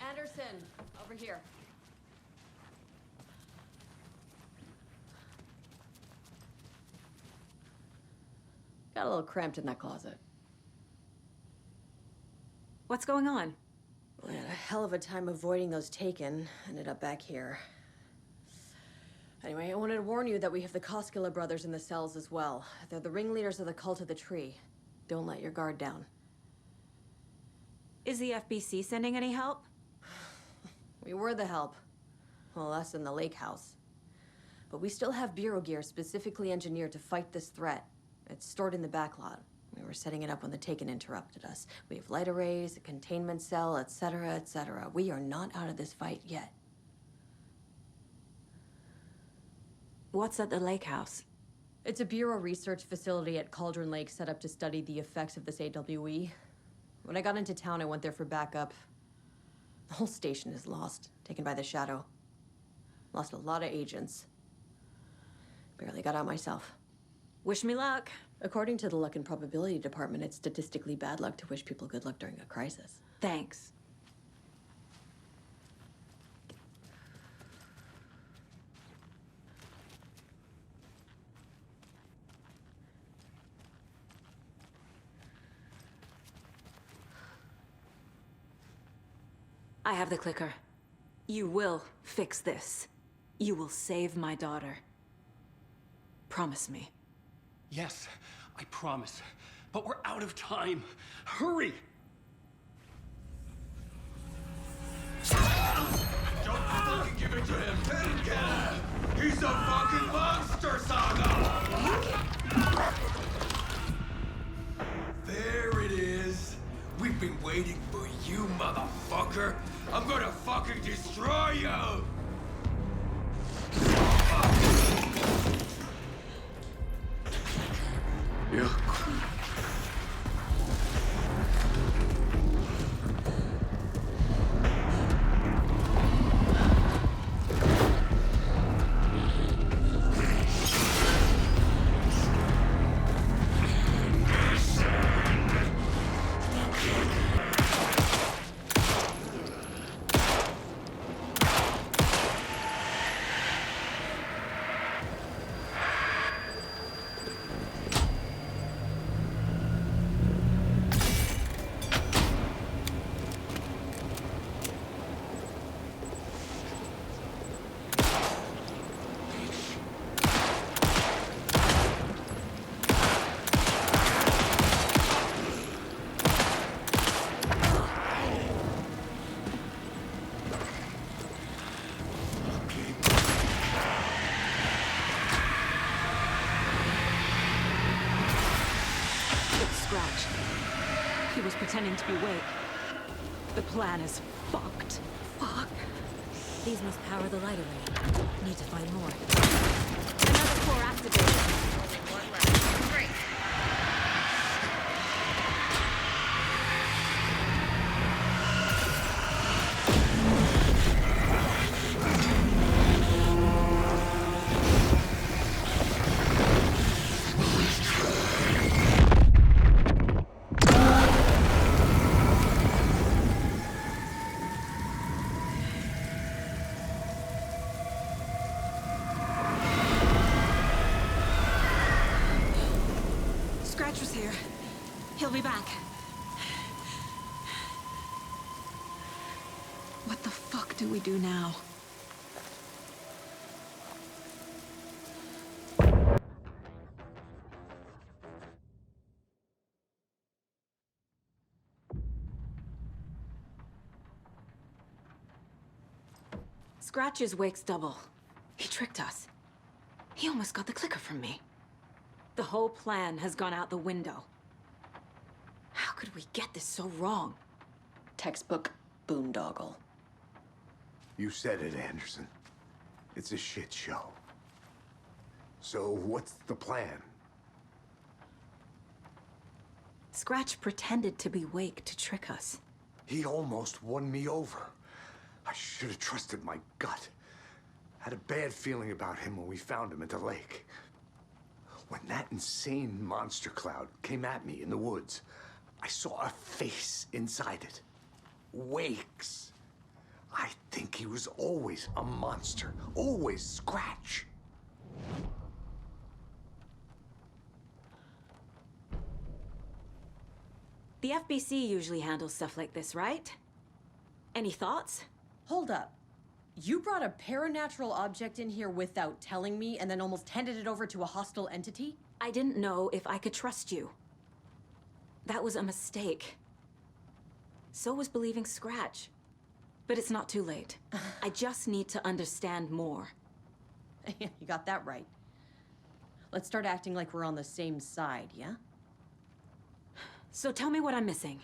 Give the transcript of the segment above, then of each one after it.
Anderson, over here. Got a little cramped in that closet. What's going on? We had a hell of a time avoiding those taken. Ended up back here. Anyway, I wanted to warn you that we have the Koskela brothers in the cells as well. They're the ringleaders of the Cult of the Tree. Don't let your guard down. Is the FBC sending any help? We were the help. Well, us and the lake house. But we still have Bureau gear specifically engineered to fight this threat. It's stored in the backlot. We were setting it up when the Taken interrupted us. We have light arrays, a containment cell, etc., etc. We are not out of this fight yet. What's at the lake house? It's a Bureau research facility at Cauldron Lake set up to study the effects of this AWE. When I got into town, I went there for backup. The whole station is lost, taken by the Shadow. Lost a lot of agents. Barely got out myself. Wish me luck. According to the Luck and Probability Department, it's statistically bad luck to wish people good luck during a crisis. Thanks. I have the clicker. You will fix this. You will save my daughter. Promise me. Yes, I promise. But we're out of time. Hurry! Don't fucking give it to him! Let him get him! He's a fucking monster, Saga! There it is! We've been waiting for you, motherfucker! I'm gonna fucking destroy you! Yeah. He was pretending to be awake. The plan is fucked. Fuck. These must power the light array. Need to find more. Another core activated. Only one left. Great. Scratch was here. He'll be back. What the fuck do we do now? Scratch's wake's double. He tricked us. He almost got the clicker from me. The whole plan has gone out the window. How could we get this so wrong? Textbook boondoggle. You said it, Anderson. It's a shit show. So what's the plan? Scratch pretended to be awake to trick us. He almost won me over. I should have trusted my gut. Had a bad feeling about him when we found him at the lake. When that insane monster cloud came at me in the woods, I saw a face inside it. Wakes. I think he was always a monster. Always Scratch. The FBC usually handles stuff like this, right? Any thoughts? Hold up. You brought a paranatural object in here without telling me and then almost handed it over to a hostile entity? I didn't know if I could trust you. That was a mistake. So was believing Scratch. But it's not too late. I just need to understand more. You got that right. Let's start acting like we're on the same side, yeah? So tell me what I'm missing.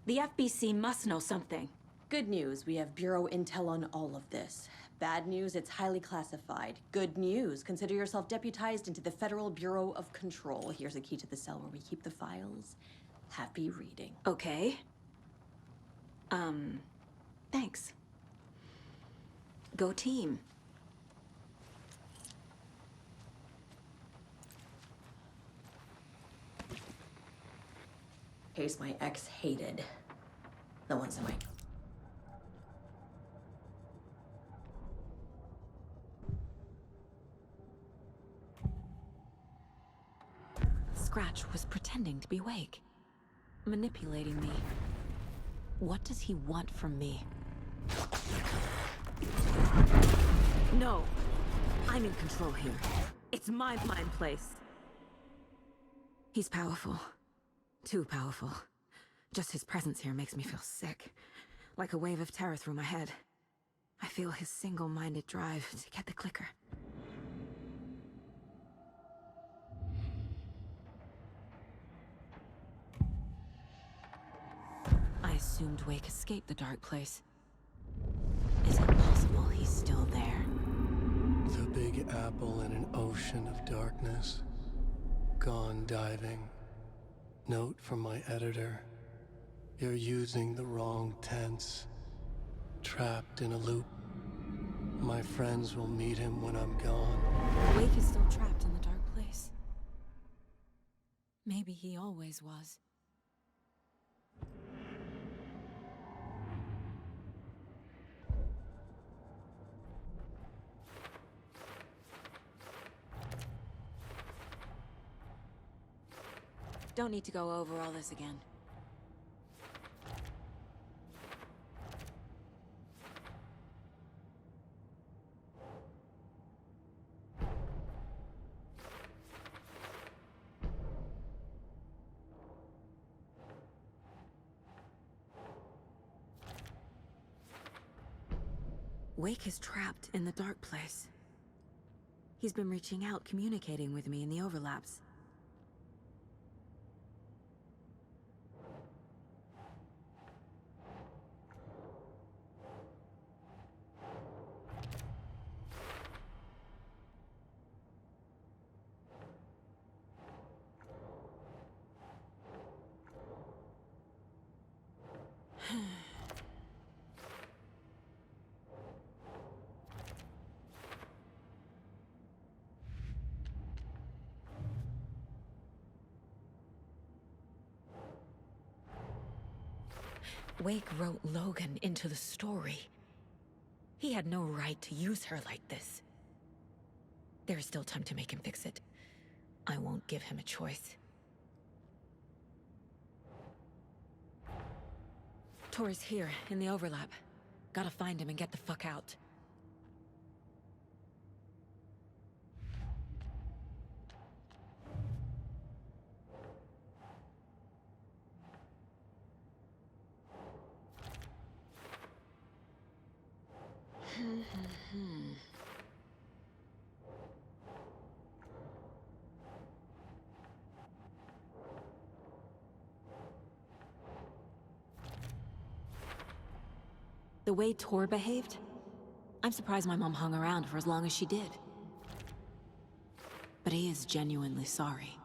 The FBC must know something. Good news, we have Bureau intel on all of this. Bad news, it's highly classified. Good news, consider yourself deputized into the Federal Bureau of Control. Here's a key to the cell where we keep the files. Happy reading. Okay. Thanks. Go team. Case my ex hated. The ones in my... Scratch was pretending to be Wake. Manipulating me. What does he want from me? No! I'm in control here. It's my mind place. He's powerful. Too powerful. Just his presence here makes me feel sick. Like a wave of terror through my head. I feel his single-minded drive to get the clicker. I assumed Wake escaped the dark place. Is it possible he's still there? The Big Apple in an ocean of darkness. Gone diving. Note from my editor. You're using the wrong tense. Trapped in a loop. My friends will meet him when I'm gone. Wake is still trapped in the dark place. Maybe he always was. Don't need to go over all this again. Wake is trapped in the dark place. He's been reaching out, communicating with me in the overlaps. Wake wrote Logan into the story. He had no right to use her like this. There is still time to make him fix it. I won't give him a choice. Tor's here, in the overlap. Gotta find him and get the fuck out. The way Tor behaved? I'm surprised my mom hung around for as long as she did. But he is genuinely sorry.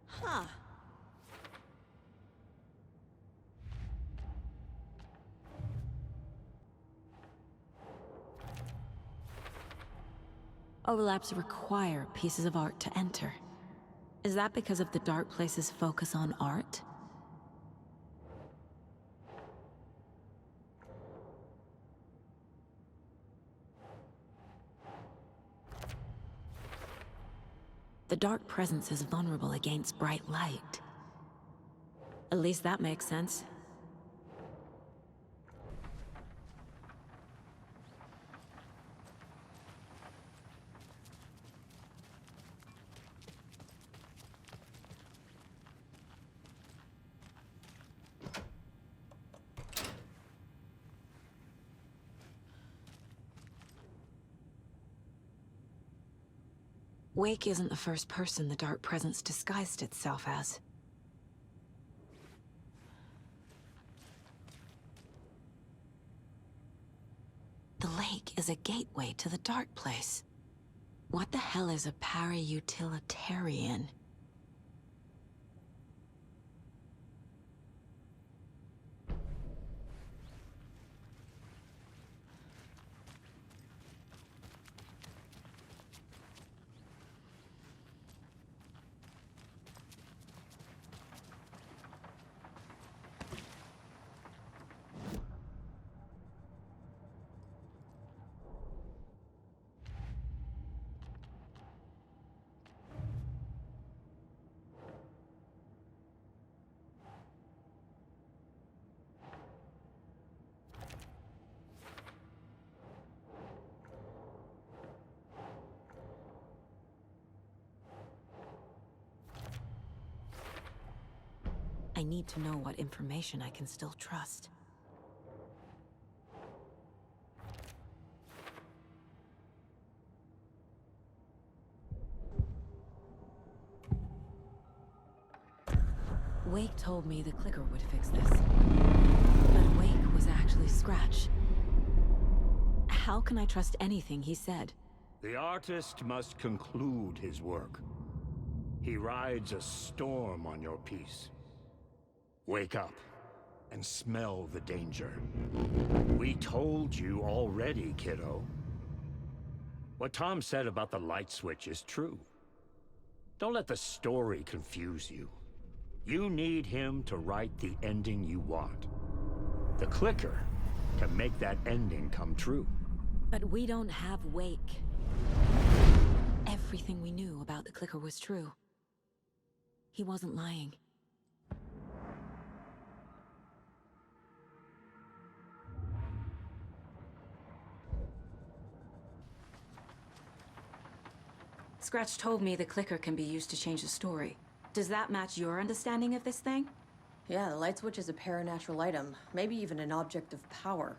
Huh. overlaps require pieces of art to enter. Is that because of the Dark Place's focus on art? The Dark Presence is vulnerable against bright light. At least that makes sense. Wake isn't the first person the Dark Presence disguised itself as. The lake is a gateway to the Dark Place. What the hell is a para-utilitarian? I need to know what information I can still trust. Wake told me the clicker would fix this. But Wake was actually Scratch. How can I trust anything he said? The artist must conclude his work. He rides a storm on your piece. Wake up and smell the danger. We told you already, kiddo. What Tom said about the light switch is true. Don't let the story confuse you. You need him to write the ending you want. The clicker can make that ending come true. But we don't have Wake. Everything we knew about the clicker was true. He wasn't lying. Scratch told me the clicker can be used to change the story. Does that match your understanding of this thing? Yeah, the light switch is a paranatural item, maybe even an object of power.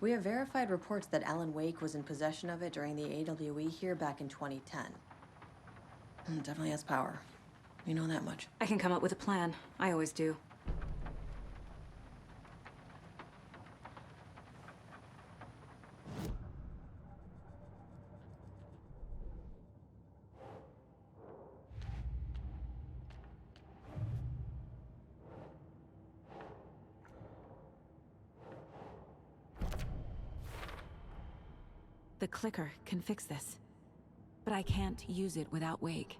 We have verified reports that Alan Wake was in possession of it during the AWE here back in 2010. Definitely has power. You know that much. I can come up with a plan. I always do. The clicker can fix this. But I can't use it without Wake.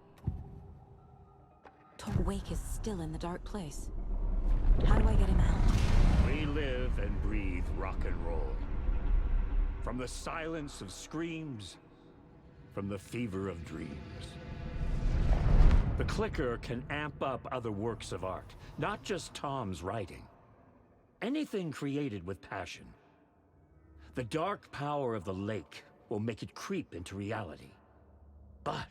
Wake is still in the Dark Place. How do I get him out? We live and breathe rock and roll. From the silence of screams, from the fever of dreams. The clicker can amp up other works of art, not just Tom's writing. Anything created with passion. The dark power of the lake will make it creep into reality. But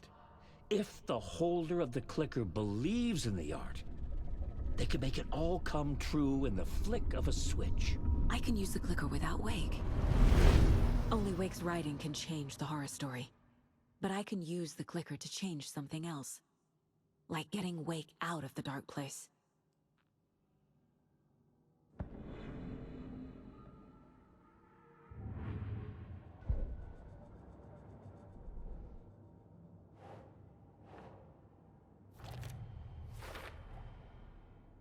if the holder of the clicker believes in the art, they can make it all come true in the flick of a switch. I can use the clicker without Wake. Only Wake's writing can change the horror story. But I can use the clicker to change something else. Like getting Wake out of the Dark Place.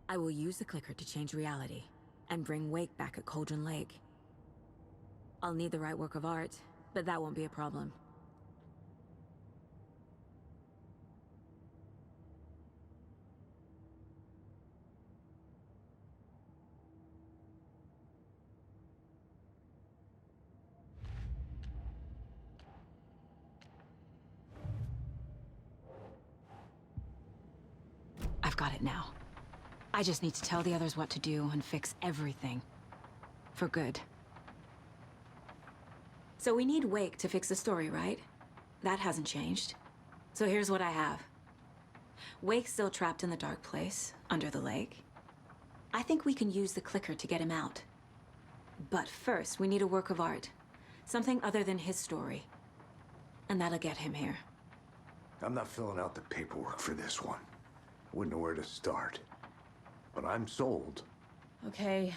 I will use the clicker to change reality, and bring Wake back at Cauldron Lake. I'll need the right work of art, but that won't be a problem. I've got it now. I just need to tell the others what to do and fix everything. For good. So we need Wake to fix the story, right? That hasn't changed. So here's what I have. Wake's still trapped in the dark place, under the lake. I think we can use the clicker to get him out. But first, we need a work of art. Something other than his story. And that'll get him here. I'm not filling out the paperwork for this one. I wouldn't know where to start. But I'm sold. Okay.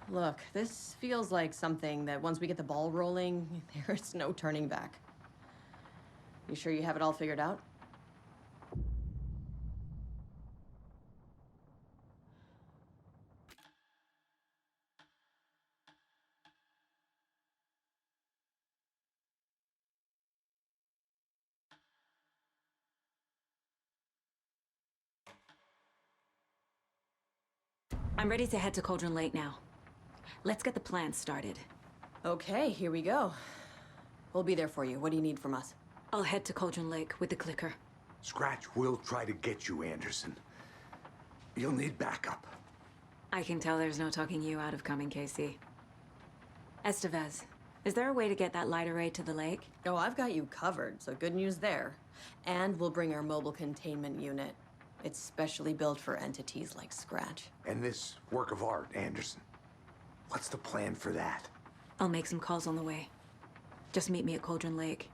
Look, this feels like something that once we get the ball rolling, there's no turning back. You sure you have it all figured out? I'm ready to head to Cauldron Lake now. Let's get the plan started. Okay, here we go. We'll be there for you. What do you need from us? I'll head to Cauldron Lake with the clicker. Scratch will try to get you, Anderson. You'll need backup. I can tell there's no talking you out of coming, Casey. Estevez, is there a way to get that light array to the lake? Oh, I've got you covered, so good news there. And we'll bring our mobile containment unit. It's specially built for entities like Scratch. And this work of art, Anderson. What's the plan for that? I'll make some calls on the way. Just meet me at Cauldron Lake.